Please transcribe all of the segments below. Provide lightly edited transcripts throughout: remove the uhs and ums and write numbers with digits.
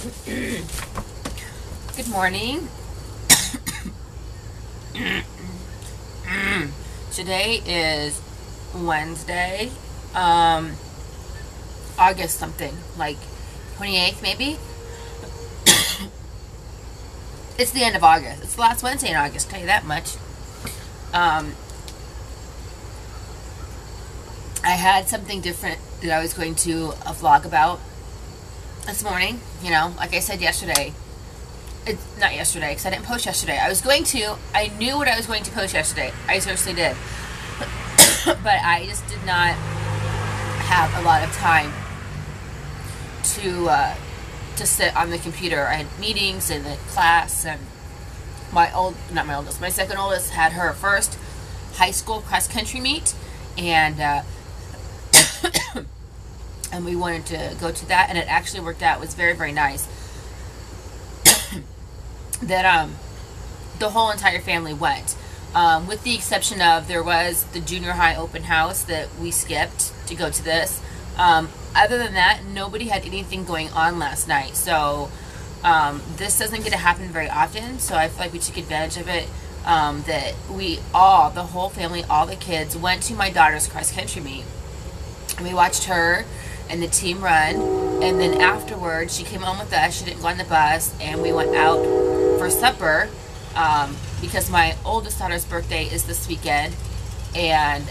Good morning. Today is Wednesday, August something, like 28th maybe. It's the end of August. It's the last Wednesday in August, tell you that much. I had something different that I was going to vlog about this morning. You know, like I said yesterday. It's not yesterday, because I didn't post yesterday. I knew what I was going to post yesterday. I seriously did. But I just did not have a lot of time to sit on the computer. I had meetings and the class, and my second oldest had her first high school cross country meet, and and we wanted to go to that, and it actually worked out. It was very, very nice. That the whole entire family went, with the exception of there was the junior high open house that we skipped to go to this. Other than that, nobody had anything going on last night, so this doesn't get to happen very often, so I feel like we took advantage of it. That the whole family, all the kids went to my daughter's cross country meet, and we watched her and the team run, and then afterwards she came home with us. She didn't go on the bus, and we went out for supper, because my oldest daughter's birthday is this weekend, and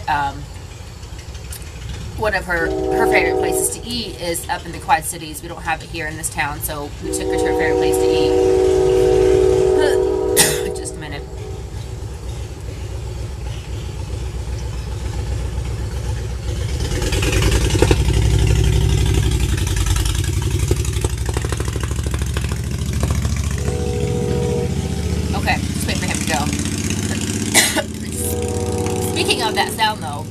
one of her favorite places to eat is up in the Quad Cities. We don't have it here in this town, so we took her to her favorite place to eat. Just a minute. Okay, just wait for him to go. Speaking of that sound, though,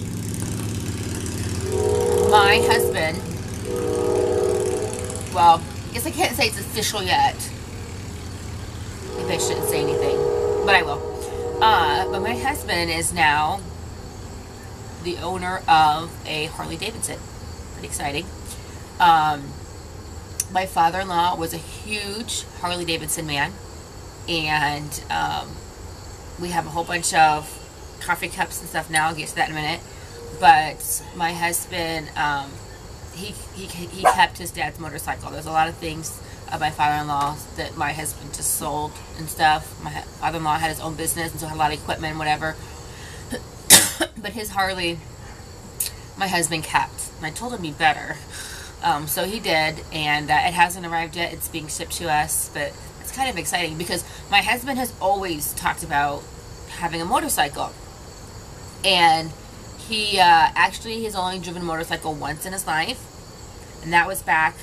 my husband, well, I guess I can't say it's official yet. Maybe I shouldn't say anything, but I will. But my husband is now the owner of a Harley Davidson. Pretty exciting. My father-in-law was a huge Harley Davidson man, and we have a whole bunch of coffee cups and stuff now. I'll get to that in a minute. But my husband, he kept his dad's motorcycle. There's a lot of things of my father-in-law that my husband just sold and stuff. My father-in-law had his own business, and so had a lot of equipment and whatever. But his Harley, my husband kept. And I told him he better. So he did, and it hasn't arrived yet. It's being shipped to us, but it's kind of exciting because my husband has always talked about having a motorcycle. And he actually has only driven a motorcycle once in his life, and that was back,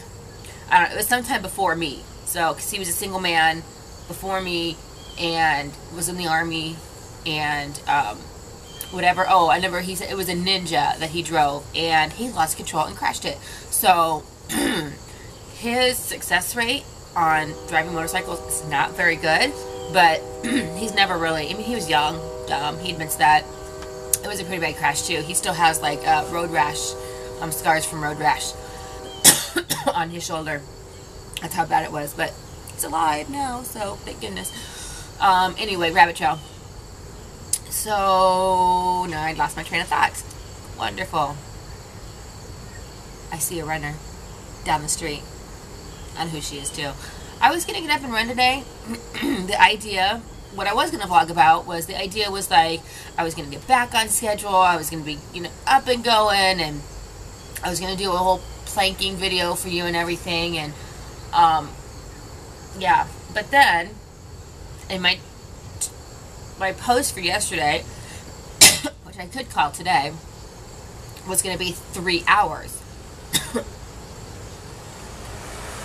I don't know, it was sometime before me. So, because he was a single man before me and was in the Army and whatever. Oh, he said it was a Ninja that he drove, and he lost control and crashed it. So his success rate on driving motorcycles is not very good, but he's never really, I mean, he was young, he admits that. It was a pretty bad crash too. He still has like road rash, scars from road rash on his shoulder. That's how bad it was, but he's alive now, so thank goodness. Anyway, rabbit trail. So now I lost my train of thought. Wonderful. I see a runner down the street. I know who she is too. I was gonna get up and run today. What I was going to vlog about was, the idea was like, I was going to get back on schedule, I was going to be, up and going, and I was going to do a whole planking video for you and everything, and, yeah, but then, in my post for yesterday, which I could call today, was going to be 3 hours.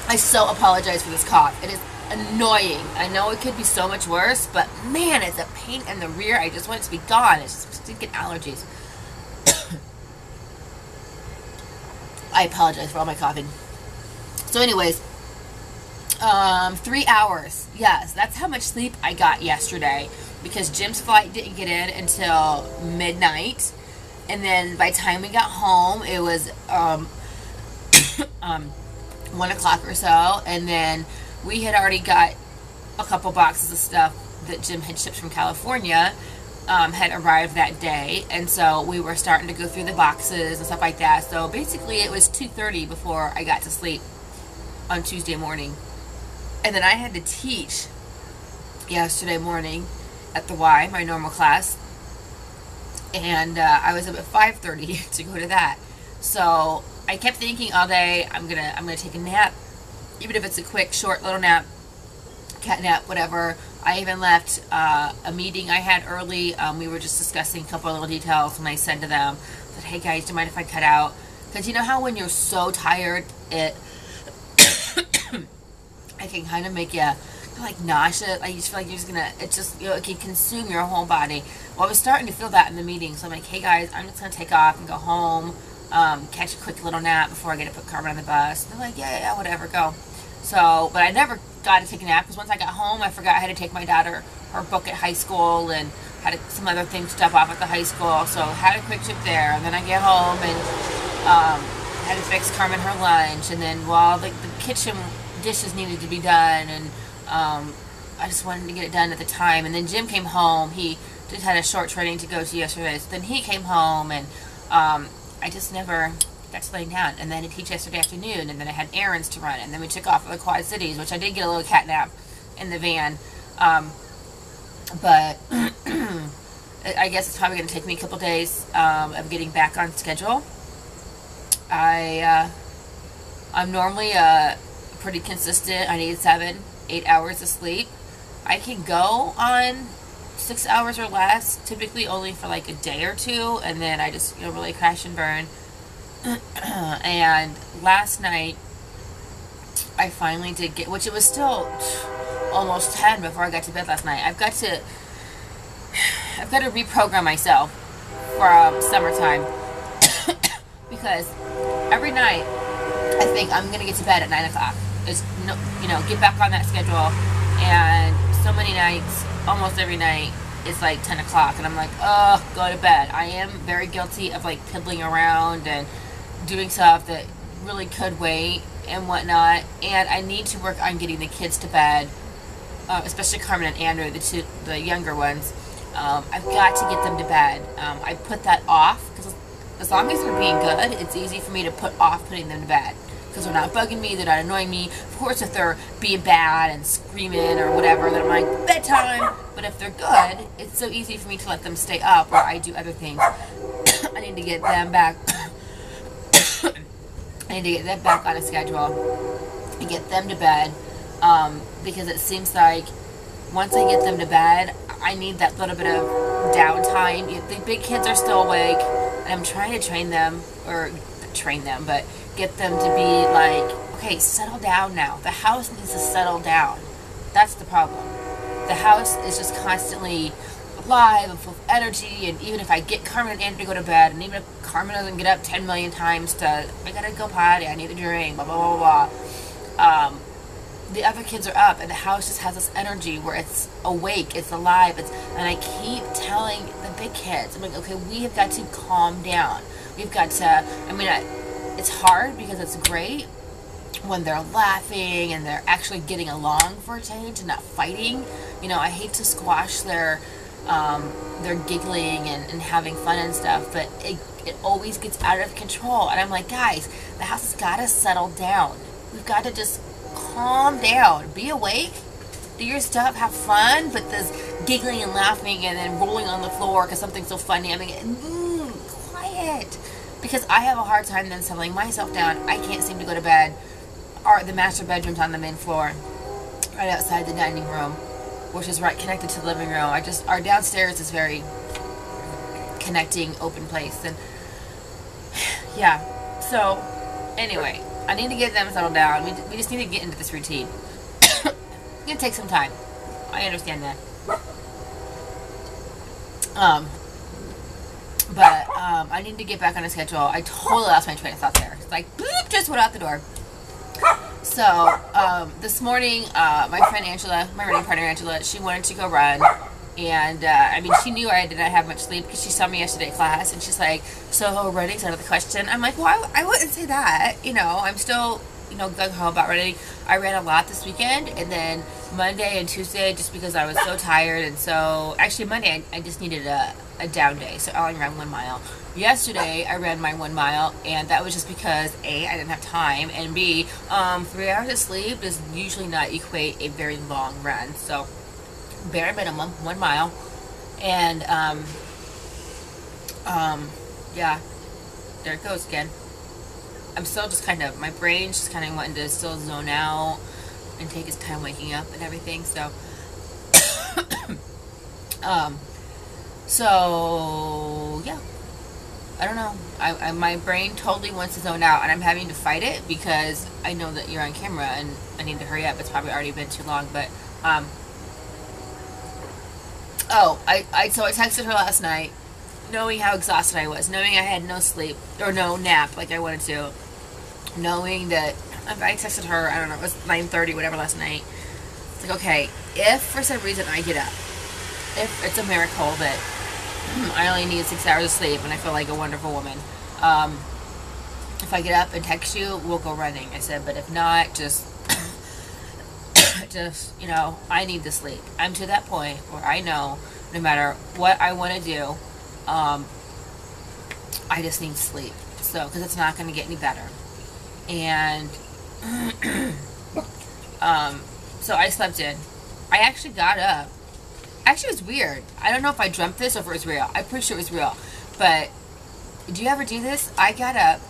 I so apologize for this cough. It is annoying. I know it could be so much worse, but man, it's a pain in the rear. I just want it to be gone. It's just stinking allergies. I apologize for all my coughing. So anyways, 3 hours. Yes, that's how much sleep I got yesterday, because Jim's flight didn't get in until midnight, and then by the time we got home, it was 1 o'clock or so, and then we had already got a couple boxes of stuff that Jim had shipped from California, had arrived that day, and so we were starting to go through the boxes and stuff like that. So basically it was 2:30 before I got to sleep on Tuesday morning. And then I had to teach yesterday morning at the Y, my normal class, and I was up at 5:30 to go to that. So I kept thinking all day, I'm gonna take a nap, even if it's a quick, short little nap, cat nap, whatever. I even left a meeting I had early. We were just discussing a couple of little details, and I said to them, I said, hey guys, do you mind if I cut out? Because you know how when you're so tired, it it can kind of make you like nauseous. Like you just feel like you're just gonna, it's just, you know, it can consume your whole body. Well, I was starting to feel that in the meeting, so I'm like, hey guys, I'm just gonna take off and go home, catch a quick little nap before I get to put Carmen on the bus. And they're like, yeah, whatever, go. So, but I never got to take a nap, because once I got home, I forgot I had to take my daughter her book at high school, and had some other things to drop off at the high school. So had a quick trip there, and then I get home and had to fix Carmen her lunch, and then while the kitchen dishes needed to be done, and I just wanted to get it done at the time. And then Jim came home. He just had a short training to go to yesterday, so then he came home, and I just never got to lay down. And then I teach yesterday afternoon, and then I had errands to run, and then we took off for the Quad Cities, which I did get a little cat nap in the van, but I guess it's probably going to take me a couple days of getting back on schedule. I'm normally pretty consistent. I need 7-8 hours of sleep. I can go on 6 hours or less, typically only for like a day or two, and then I just, you know, really crash and burn. And last night I finally did get, which it was still almost 10 before I got to bed last night. I've got to reprogram myself for summertime because every night I think I'm gonna get to bed at 9 o'clock. It's no, you know, get back on that schedule, and so many nights, almost every night, it's like 10 o'clock, and I'm like, oh, go to bed. I am very guilty of like piddling around and doing stuff that really could wait and whatnot, and I need to work on getting the kids to bed, especially Carmen and Andrew, the younger ones. I've got to get them to bed. I put that off because as long as they're being good, it's easy for me to put off putting them to bed, because they're not bugging me, they're not annoying me. Of course, if they're being bad and screaming or whatever, then I'm like, bedtime. But if they're good, it's so easy for me to let them stay up while I do other things. I need to get them back. I need to get them back on a schedule and get them to bed, because it seems like once I get them to bed, I need that little bit of downtime. The big kids are still awake, and I'm trying to train them, but get them to be like, okay, settle down now. The house needs to settle down. That's the problem. The house is just constantly alive and full of energy, and even if I get Carmen and Andrew to go to bed, and even if Carmen doesn't get up 10 million times I gotta go potty, I need a drink, blah, blah, blah, blah, the other kids are up, and the house just has this energy where it's awake, it's alive, and I keep telling the big kids, I'm like, okay, we have got to calm down. We've got to, I mean, it's hard because it's great when they're laughing and they're actually getting along for a change and not fighting. You know, I hate to squash their giggling and having fun and stuff, but it always gets out of control, and I'm like, guys, the house has got to settle down. We've got to just calm down, be awake, do your stuff, have fun, but this giggling and laughing and then rolling on the floor because something's so funny, I mean, quiet, because I have a hard time then settling myself down. I can't seem to go to bed. The master bedroom's on the main floor, right outside the dining room, which is right connected to the living room. Our downstairs is very connecting, open place, and yeah, so anyway, I need to get them settled down. We just need to get into this routine. It's going to take some time. I understand that. But I need to get back on a schedule. I totally lost my train of thought there. It's like, boop, just went out the door. So, this morning, my friend Angela, my running partner Angela, she wanted to go run. And, I mean, she knew I did not have much sleep because she saw me yesterday at class, and she's like, so running's out of the question. I'm like, well, I wouldn't say that. You know, I'm still you know, gung-ho about running. I ran a lot this weekend, and then Monday and Tuesday, just because I was so tired, and so, actually Monday, I just needed a down day, so I only ran 1 mile. Yesterday, I ran my 1 mile, and that was just because, A, I didn't have time, and B, 3 hours of sleep does usually not equate a very long run, so, bare minimum, 1 mile, and, yeah, there it goes again. I'm still just kind of, my brain's just kind of wanting to still zone out and take its time waking up and everything, so, so, yeah, I don't know, my brain totally wants to zone out, and I'm having to fight it, because I know that you're on camera, and I need to hurry up. It's probably already been too long, but, so I texted her last night, knowing how exhausted I was, knowing I had no sleep, or no nap like I wanted to, knowing that, I texted her, I don't know, it was 9:30, whatever, last night. It's like, okay, if for some reason I get up, if it's a miracle that I only need 6 hours of sleep and I feel like a wonderful woman, if I get up and text you, we'll go running. I said, but if not, just, you know, I need to sleep. I'm to that point where I know no matter what I want to do, I just need sleep. So, because it's not going to get any better. And, so I slept in. I actually got up. Actually, it was weird. I don't know if I dreamt this or if it was real. I'm pretty sure it was real. But, do you ever do this? I got up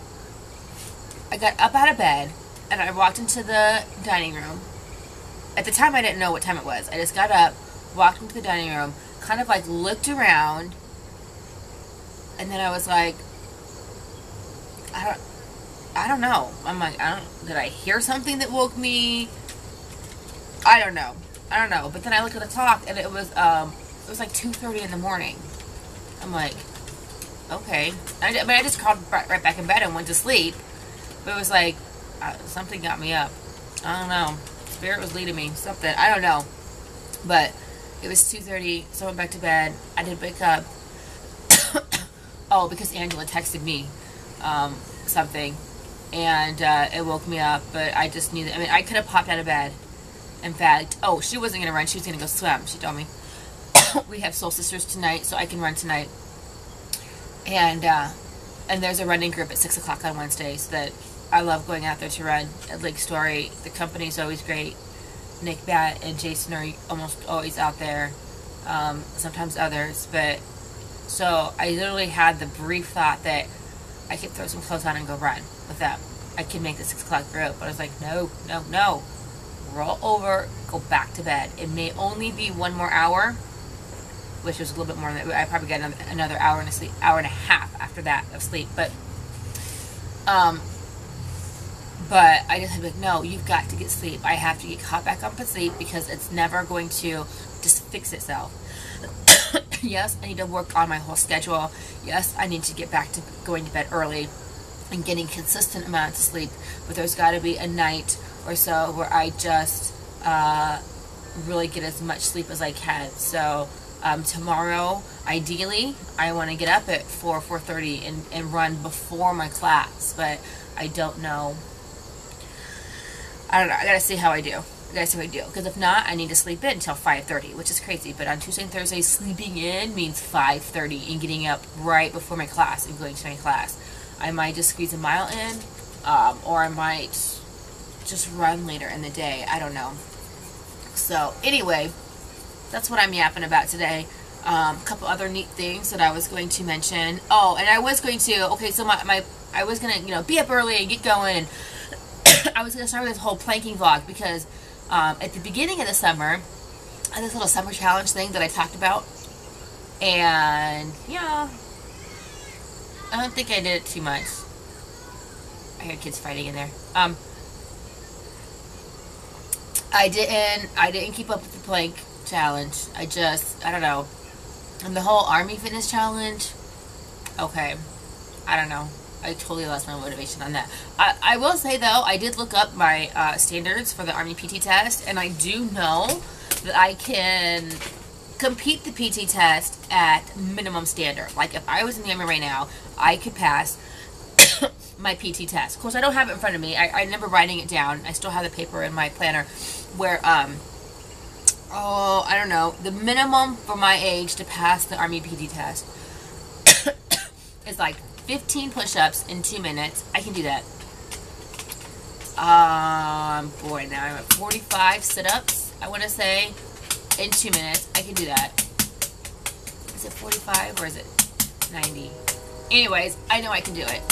out of bed, and I walked into the dining room. At the time, I didn't know what time it was. I just got up, walked into the dining room, kind of like looked around, and then I was like, I don't know. I'm like, did I hear something that woke me? I don't know. But then I looked at the clock, and it was like 2:30 in the morning. I'm like, okay. I just crawled right back in bed and went to sleep. But it was like, something got me up. I don't know. Spirit was leading me. Something. I don't know. But it was 2:30, so I went back to bed. I did wake up. Oh, because Angela texted me something. And it woke me up. But I just knew that. I mean, I could have popped out of bed. In fact, oh, she wasn't going to run. She was going to go swim. She told me. We have Soul Sisters tonight, so I can run tonight. And there's a running group at 6 o'clock on Wednesdays that I love going out there to run at Lake Story. The company's always great. Nick, Bat, and Jason are almost always out there. Sometimes others. But, so I literally had the brief thought that I could throw some clothes on and go run with them. I could make the 6 o'clock group. But I was like, no. Roll over, go back to bed. It may only be 1 more hour, which was a little bit more than that. I probably got another hour and a half after that of sleep. But I just had to be like, no, you've got to get sleep. I have to get caught back up with sleep because it's never going to just fix itself. Yes, I need to work on my whole schedule. Yes, I need to get back to going to bed early and getting consistent amounts of sleep. But there's got to be a night or so where I just really get as much sleep as I can. So tomorrow, ideally, I want to get up at 4:30 and run before my class. But I don't know. I don't know. I gotta see how I do. Because if not, I need to sleep in until 5:30, which is crazy. But on Tuesday and Thursday, sleeping in means 5:30 and getting up right before my class and going to my class. I might just squeeze a mile in, or I might just run later in the day. I don't know. So anyway, that's what I'm yapping about today. A couple other neat things that I was going to mention. Oh, and I was going to, okay, so I was going to, be up early and get going. And I was going to start with this whole planking vlog because at the beginning of the summer, I had this little summer challenge thing that I talked about. And, yeah, I don't think I did it too much. I hear kids fighting in there. I didn't keep up with the plank challenge. I don't know. And the whole Army Fitness challenge, okay, I don't know. I totally lost my motivation on that. I will say, though, I did look up my standards for the Army PT test, and I do know that I can compete the PT test at minimum standard. Like, if I was in the Army right now, I could pass my PT test. Of course, I don't have it in front of me. I remember writing it down. I still have the paper in my planner where, oh, I don't know, the minimum for my age to pass the Army PT test is like 15 push-ups in 2 minutes. I can do that. Boy, now I'm at 45 sit-ups, I want to say, in 2 minutes. I can do that. Is it 45 or is it 90? Anyways, I know I can do it.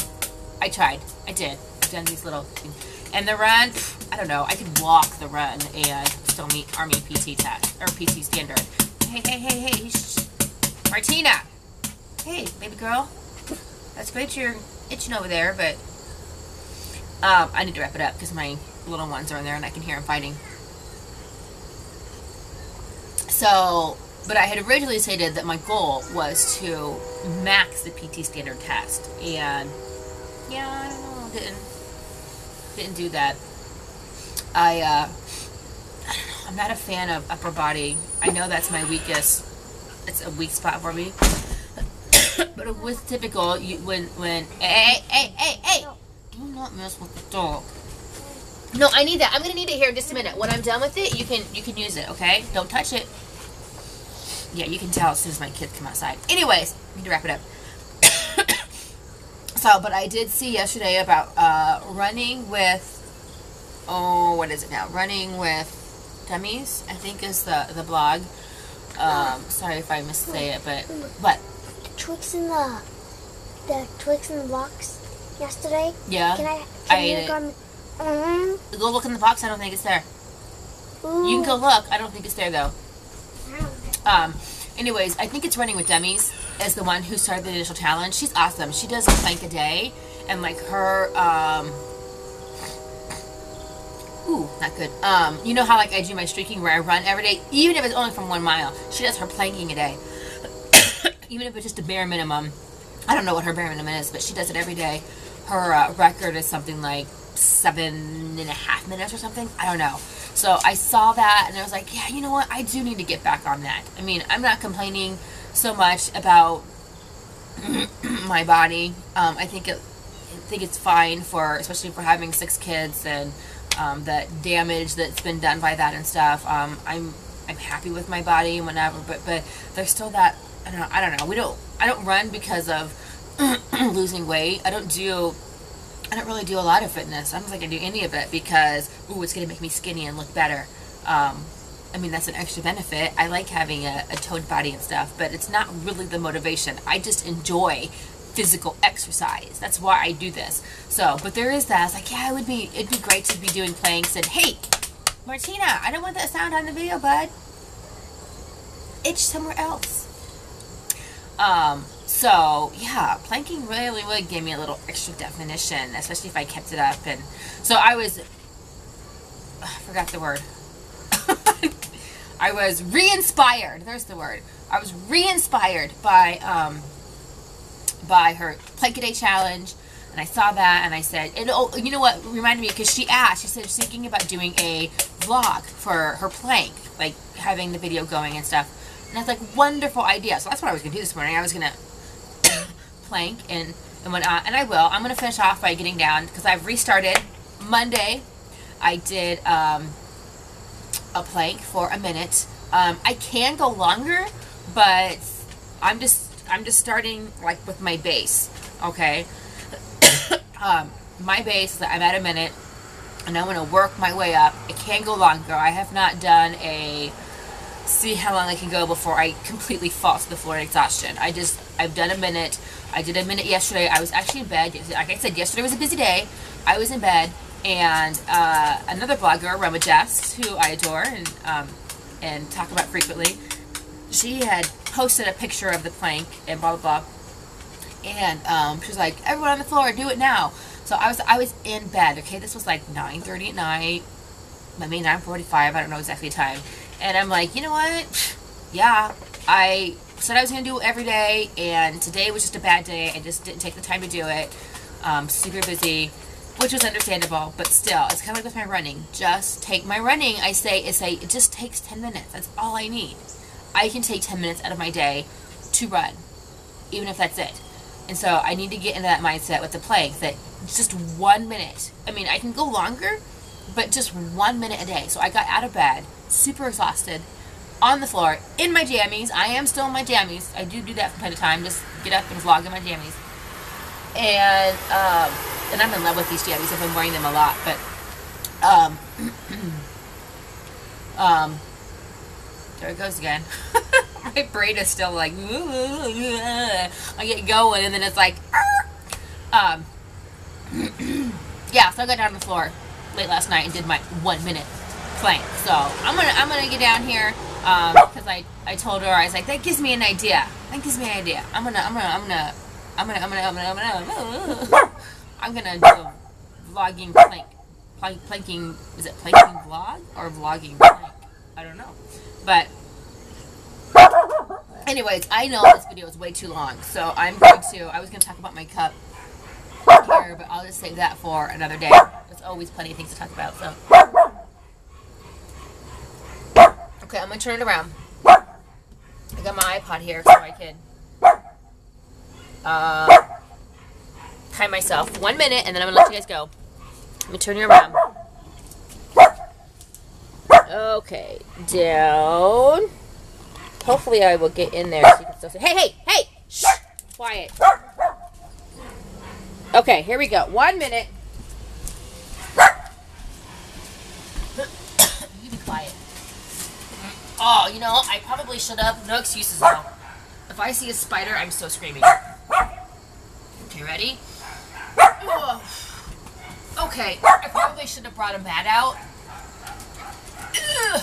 I tried. I did. I've done these little things. And the run, I don't know. I could walk the run and still meet Army PT test, or PT standard. Hey, hey, hey, hey. Shh. Martina. Hey, baby girl. That's great you're itching over there, but I need to wrap it up because my little ones are in there and I can hear them fighting. So, but I had originally stated that my goal was to max the PT standard test, and yeah, I don't know, didn't do that. I don't know, I'm not a fan of upper body. I know that's my weakest. It's a weak spot for me. But with typical, when hey, do not mess with the dog. No, I need that. I'm gonna need it here in just a minute. When I'm done with it, you can use it. Okay, don't touch it. Yeah, you can tell as soon as my kids come outside. Anyways, I need to wrap it up. So, but I did see yesterday about running with, oh, what is it now? Running with Dummies, I think is the blog. Sorry if I missay it, but what? Twix in the box yesterday. Yeah. Can you go look in the box. I don't think it's there. Ooh. You can go look. I don't think it's there though. Anyways, I think it's Running with Dummies as the one who started the initial challenge. She's awesome. She does a plank a day, and like her, ooh, not good. You know how like I do my streaking where I run every day, even if it's only from 1 mile. She does her planking a day, even if it's just a bare minimum. I don't know what her bare minimum is, but she does it every day. Her record is something like 7.5 minutes or something. I don't know. So I saw that and I was like, yeah, you know what? I do need to get back on that. I mean, I'm not complaining so much about my body. I think it's fine for, especially for having 6 kids and the damage that's been done by that and stuff. I'm happy with my body and whatever, but there's still that, I don't know. I don't run because of losing weight. I don't really do a lot of fitness. I don't think I do any of it because, ooh, it's going to make me skinny and look better. I mean, that's an extra benefit. I like having a toned body and stuff, but it's not really the motivation. I just enjoy physical exercise. That's why I do this. So, but there is that. I was like, yeah, it'd be great to be doing planks. And hey, Martina, I don't want that sound on the video, bud. Itch somewhere else. So yeah, planking really gave me a little extra definition, especially if I kept it up. And so I forgot the word. I was re-inspired. There's the word. I was re-inspired by her Plank a Day challenge, and I saw that, and I said, and oh, you know what reminded me, because she said she's thinking about doing a vlog for her plank, like having the video going and stuff. And I was like, wonderful idea. So that's what I was going to do this morning. I was going to plank and whatnot, and I will. I'm going to finish off by getting down because I've restarted. Monday, I did a plank for a minute. I can go longer, but I'm just starting like with my base. Okay, my base is that I'm at a minute, and I'm going to work my way up. I can go longer. I have not done a see how long I can go before I completely fall to the floor in exhaustion. I've done a minute. I did a minute yesterday. I was actually in bed. Like I said, yesterday was a busy day. I was in bed, and another blogger, Roma Jess, who I adore and talk about frequently, she had posted a picture of the plank and blah blah blah, and she was like, everyone on the floor, do it now. So I was in bed. Okay, this was like 9:30 at night. Maybe 9:45. I don't know exactly the time. And I'm like, you know what? Yeah, I said I was going to do it every day, and today was just a bad day. I just didn't take the time to do it. Super busy, which was understandable, but still, it's kind of like with my running. Just take my running, I say, it just takes 10 minutes. That's all I need. I can take 10 minutes out of my day to run, even if that's it. And so I need to get into that mindset with the plank that just 1 minute. I mean, I can go longer, but just 1 minute a day. So I got out of bed, super exhausted, on the floor, in my jammies. I am still in my jammies. I do that from time to time, just get up and vlog in my jammies. And I'm in love with these jammies. I've been wearing them a lot, but, there it goes again. My brain is still like, I get going, and then it's like, yeah, so I got down on the floor late last night and did my 1 minute plank. So I'm gonna get down here, because I told her, I was like, that gives me an idea. That gives me an idea. I'm gonna do a vlogging planking, is it planking vlog or vlogging plank? I don't know. But anyways, I know this video is way too long, so I was going to talk about my cup here, but I'll just save that for another day. There's always plenty of things to talk about, so. Okay, I'm going to turn it around. I got my iPod here so I can time myself. 1 minute, and then I'm going to let you guys go. Let me turn you around. Okay, down. Hopefully I will get in there so you can still say, hey, shh, quiet. Okay, here we go. 1 minute. You be quiet. Oh, you know, I probably should have. No excuses though. If I see a spider, I'm still screaming. Okay, ready? Oh. Okay, I probably should have brought a mat out. Ugh.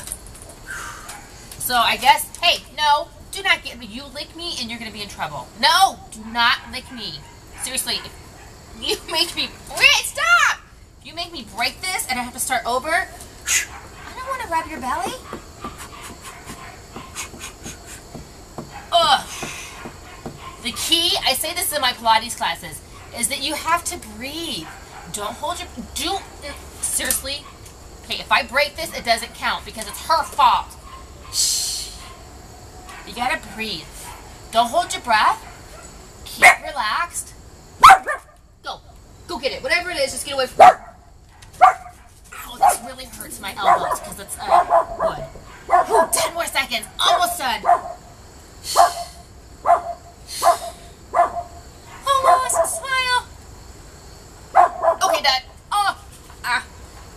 So I guess, hey, no, do not get me. You lick me and you're going to be in trouble. No, do not lick me. Seriously, if you make me, stop! If you make me break this and I have to start over, I don't want to rub your belly. Ugh. The key, I say this in my Pilates classes, is that you have to breathe. Don't hold your, seriously. Okay, if I break this, it doesn't count because it's her fault. Shh. You gotta breathe. Don't hold your breath. Keep relaxed. Go get it. Whatever it is, just get away from it. Ow, this really hurts my elbows because it's wood. Ooh, 10 more seconds. Almost done. Almost. Smile. Okay, done.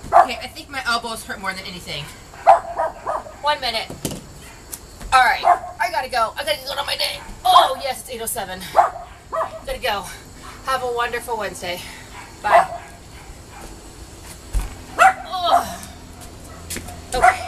Okay, I think my elbows hurt more than anything. 1 minute. Alright, I gotta go. I gotta go on my day. Oh, yes, it's 8:07. Gotta go. Have a wonderful Wednesday. Bye. Oh. Okay.